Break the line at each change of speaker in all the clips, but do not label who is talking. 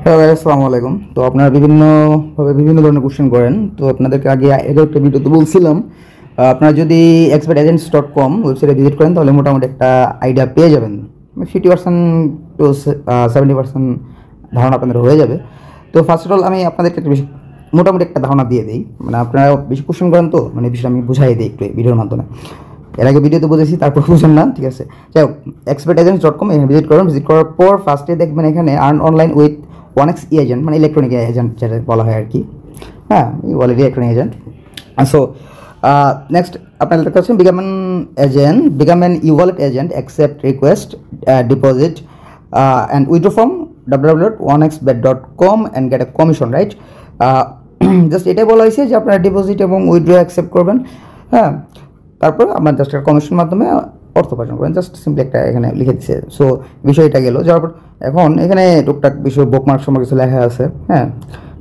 Hello guys, আসসালামু আলাইকুম। তো আপনারা বিভিন্নভাবে বিভিন্ন ধরনের কোশ্চেন করেন। তো আপনাদেরকে আগে একটা ভিডিওতে বলছিলাম, আপনারা যদি expertagents.com ওয়েবসাইটে ভিজিট করেন তাহলে মোটামুটি একটা আইডিয়া পেয়ে যাবেন। 50% টু 70% ধারণা আপনাদের হয়ে যাবে। তো ফার্স্ট অফ অল আমি আপনাদেরকে একটা মোটামুটি একটা ধারণা দিয়ে দিই। মানে আপনারা বেশি কোশ্চেন করেন, তো মানে বিষয়টা আমি বুঝাই দিই একটু এই ভিডিওর মাধ্যমে। এর আগে ভিডিওতে বুঝেছি, তারপর বুঝেন না, ঠিক আছে। যাই হোক, expertagents.com এখানে ভিজিট করুন। ভিজিট করার পর ফার্স্টে দেখবেন এখানে earn online with 1x agent, মানে ইলেকট্রনিক এজেন্ট যেটা বলা হয় আর কি। হ্যাঁ, already electronic agent. So next আপনারা দেখতে পাচ্ছেন become an E wallet agent, accept request, deposit and withdraw from www.1xbet.com and get A commission, right. Just এটাই বলা হয়েছে যে আপনারা ডিপোজিট এবং উইথড্র অ্যাকসেপ্ট করবেন। হ্যাঁ, তারপর আপনার জাস্ট একটা কমিশন মাধ্যমে অর্থ উপার্জন করেন। জাস্ট সিম্পলি একটা এখানে লিখে দিচ্ছে। সো বিষয়টা গেল। যাওয়ার পর এখন এখানে টুকটাক বিষয় বুকমার্ক সম্পর্কে কিছু লেখা আছে। হ্যাঁ,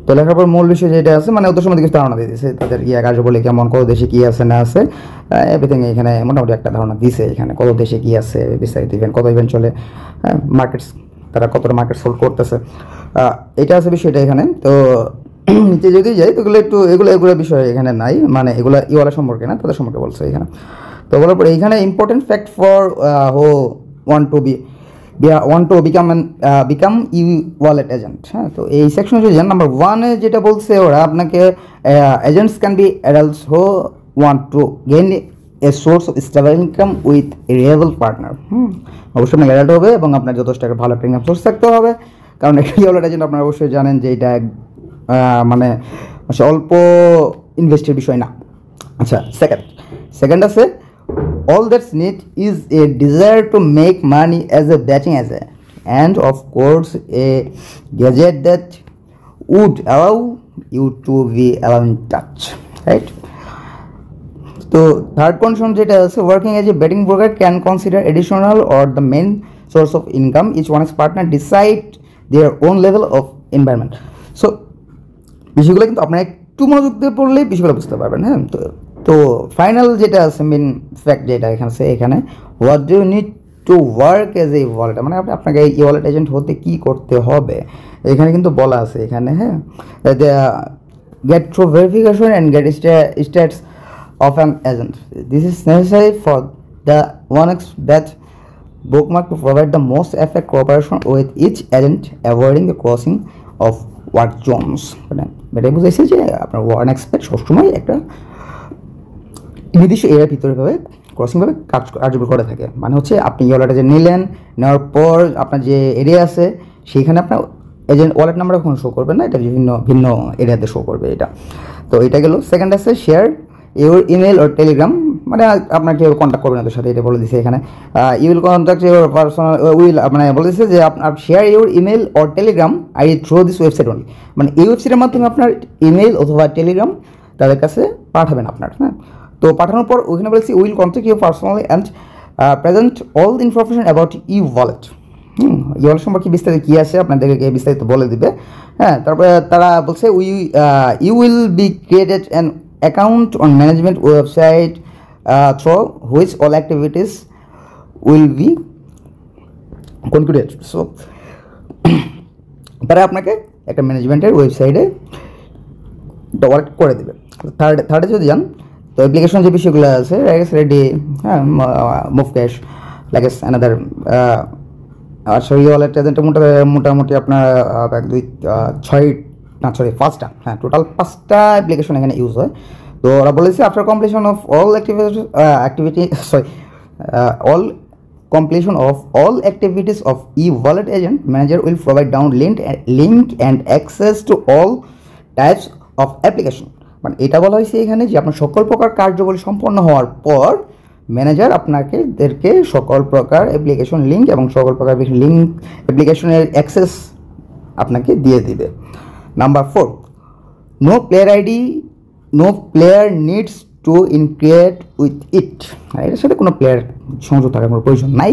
তো লেখার পর মূল বিষয় যেটা আছে, মানে ওদের সম্বন্ধে কিছু ধারণা দিয়ে দিচ্ছে, তাদের কার্যবলী কেমন, কত দেশে কী আছে না আছে, এভরিথিং এখানে মোটামুটি একটা ধারণা দিছে। এখানে কত দেশে কী আছে, বিস্তারিত ইভেন্ট, কত ইভেন্ট চলে, মার্কেটস, তারা কতটা মার্কেট সোল্ড করতেছে, এটা আছে বিষয়টা এখানে। তো নিচে যদি যাই তো এগুলো বিষয় এখানে নাই, মানে এগুলো ইওয়ালা সম্পর্কে না, তাদের সম্পর্কে বলছে এখানে। তো বলার পরে এইখানে ইম্পর্টেন্ট ফ্যাক্ট ফর হো one to become E wallet agent. হ্যাঁ, তো এই সেকশনে যদি যান, নাম্বার 1-এ যেটা বলছে ওরা আপনাকে এজেন্টস ক্যান বি অ্যাডাল্টস হো want to gain a source of stable income with a reliable partner. অবশ্যই আপনার অ্যাডাল্ট হবে এবং আপনার যথেষ্ট একটা ভালো একটা ইনকাম সোর্স থাকতে হবে, কারণ ই ওয়ালেট এজেন্ট আপনারা অবশ্যই জানেন যে এটা মানে অল্প ইনভেস্টের বিষয় না। আচ্ছা, সেকেন্ড আছে, all that's need is a desire to make money as a betting agent, and of course a gadget that would allow you to be allowed in touch, right? So third condition যেটা আছে, working as a betting broker can consider additional or the main source of income. Each one's partner decide their own level of environment. So বিষয়গুলো কিন্তু আপনারা একটু মনোযোগ দিয়ে পড়লেই বিষয়গুলো বুঝতে পারবেন। হ্যাঁ, তো ফাইনাল যেটা আছে, মেন ফ্যাক্ট যেটা এখানে what do you need to work as a wallet, মানে আপনাকে এই ওয়ালেট এজেন্ট হতে কী করতে হবে এখানে কিন্তু বলা আছে এখানে। হ্যাঁ, get through verification and get stats of an agent. This is necessary for the 1xbet bookmark to provide the most effective cooperation with each agent, avoiding the crossing of work Jones. মানে এটাই বুঝাইছে যে আপনার 1xbet সবসময় একটা নির্দিষ্ট এরিয়ার ভিতরে ক্রসিংভাবে কার্যকর করে থাকে। মানে হচ্ছে আপনি ওয়ালেটে যে নেওয়ার পর আপনার যে এরিয়া আছে সেইখানে আপনার এজেন্ট ওয়ালেট নাম্বার এখন শো করবে না, এটা ভিন্ন এরিয়াতে শো করবে এটা। তো এটা গেল। সেকেন্ড আছে share your email or Telegram, মানে আপনার কেউ কন্ট্যাক্ট করবেন ওদের সাথে, এটা বলে দিচ্ছে এখানে। You will contact your personal মানে বলে দিচ্ছে যে আপনার share your email or Telegram I through this website only, মানে এই ওয়েবসাইটের মাধ্যমে আপনার ইমেল অথবা টেলিগ্রাম তাদের কাছে পাঠাবেন আপনার। হ্যাঁ, তো পাঠানোর পর ওইখানে বলেছি will contact you personally and present all the information about e wallet. E wallet সম্পর্কে বিস্তারিত কী আছে আপনাদেরকে বিস্তারিত বলে দিবে। হ্যাঁ, তারপরে তারা বলছে you will be created an account on management website through which all activities will be concluded. So তারা আপনাকে একটা ম্যানেজমেন্টের ওয়েবসাইটে ওয়ালেট করে দেবে। থার্ডে যদি যান, তো অ্যাপ্লিকেশন যে বিষয়গুলো আছে রেডি, হ্যাঁ, মুভ ক্যাশ লাগেজ অ্যানাদার। আচ্ছা, এই ওয়ালেট এজেন্টের মোটামুটি আপনার 5টা, হ্যাঁ, টোটাল 5টা অ্যাপ্লিকেশন এখানে ইউজ হয়। তো ওরা বলেছে after completion of all activities of e-wallet agent, manager will provide down link and access to all types of application. মানে এটা বলা হয়েছে এখানে যে আপনার সকল প্রকার কার্যবলী সম্পন্ন হওয়ার পর ম্যানেজার আপনাদেরকে সকল প্রকার অ্যাপ্লিকেশন লিঙ্ক এবং সকল প্রকার অ্যাপ্লিকেশনের অ্যাক্সেস আপনাকে দিয়ে দিবে। Number 4, no player needs to interact with it, এটার সাথে কোনো প্লেয়ার সংযোগ থাকার কোনো প্রয়োজন নাই।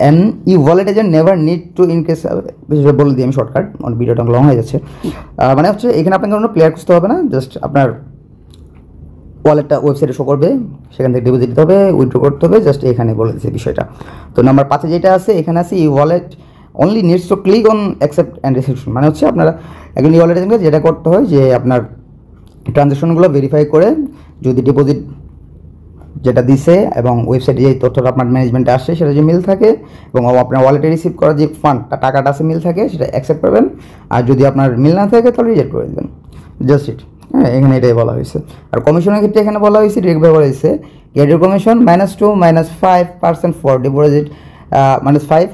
And e wallet agent never need to increase, বিশেষ বলে দিই আমি শর্টকাট, অনেক ভিডিওটা লং হয়ে যাচ্ছে। মানে হচ্ছে এখানে আপনাকে কোনো প্লেয়ার খুঁজতে হবে না, জাস্ট আপনার ওয়ালেটটা ওয়েবসাইটে শো করবে, সেখান থেকে ডিপোজিট দিতে হবে, উইথড্র করতে হবে, জাস্ট এখানে বলে দিচ্ছে বিষয়টা। তো নাম্বার 5-এ যেটা আছে এখানে আছে ই wallet only needs to click on accept and reception, মানে হচ্ছে আপনারা একজন ই ওয়ালেট এজেন্টকে যেটা করতে হয় যে আপনার ট্রানজ্যাকশনগুলো ভেরিফাই করে যদি ডিপোজিট যেটা দিছে এবং ওয়েবসাইটে যে তথ্যটা আপনার ম্যানেজমেন্টে আসছে সেটা যে মিল থাকে এবং আপনার ওয়ালেটে রিসিভ করা যে ফান্ড টাকাটা আছে মিল থাকে সেটা অ্যাকসেপ্ট করবেন, আর যদি আপনার মিল না থাকে তাহলে রিজেক্ট করে দেবেন, জাস্ট ইট। হ্যাঁ, এখানে এটাই বলা হয়েছে। আর কমিশনের ক্ষেত্রে এখানে বলা হয়েছে ডিরেক্টভাবে বলা হয়েছে গেটের commission -2 -5% for deposit, -5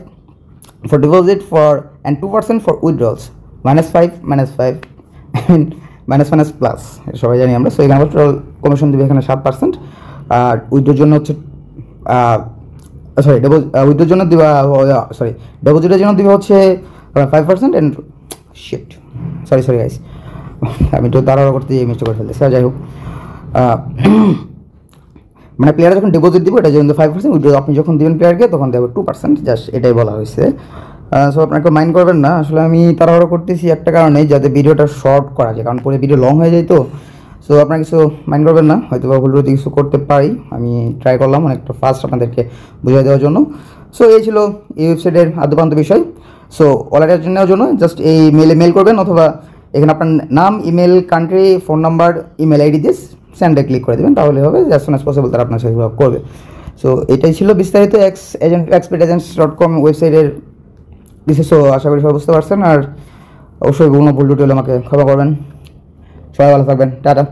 for deposit for and 2% for withdrawals, -5 -5 I mean minus plus সবাই জানি আমরা। সো এখানে টোটাল কমিশন দেবে এখানে 7%, আর উইথড্রোর জন্য হচ্ছে উইথড্রোর জন্য দিবা ডিপোজিটের জন্য দিবে হচ্ছে 5% অ্যান্ড শিট সরি গাইস আমি তো তাড়াহুড়ো করতে গিয়ে মিস্টেক করে ফেলতেছি। যাই হোক, মানে প্লেয়ার যখন ডিপোজিট দিব এটা যেমন 5%, উইথড্র আপনি যখন দিবেন প্লেয়ারকে তখন দেবে 2%, জাস্ট এটাই বলা হয়েছে। সো আপনাকে মাইন্ড করবেন না, আসলে আমি তাড়াহুড়ো করতেছি একটা কারণে যাতে ভিডিওটা শর্ট করা যায়, কারণ পরে ভিডিও লং হয়ে যায় তো। সো আপনারা কিছু মাইন্ড করবেন না, হয়তো বা ভুল কিছু করতে পারি, আমি ট্রাই করলাম অনেকটা ফাস্ট আপনাদেরকে বুঝিয়ে দেওয়ার জন্য। সো এই ছিল এই ওয়েবসাইটের আদ্যপান্ত বিষয়। সো ওয়ালেটের জন্য জাস্ট এই মেল করবেন, অথবা এখানে আপনার নাম, email, country, phone number, email ID দিয়ে সেন্ডে ক্লিক করে দেবেন, তাহলে হবে অ্যাজ সুন অ্যাজ পসিবল তারা আপনার সাথে করবে। সো এটাই ছিল বিস্তারিত expertagents.com ওয়েবসাইটের বিশেষ। আশা করি সবাই বুঝতে পারছেন, আর অবশ্যই কোনো ভুল টুটি হলে আমাকে ক্ষমা করবেন। সবাই ভালো থাকবেন, টাটা।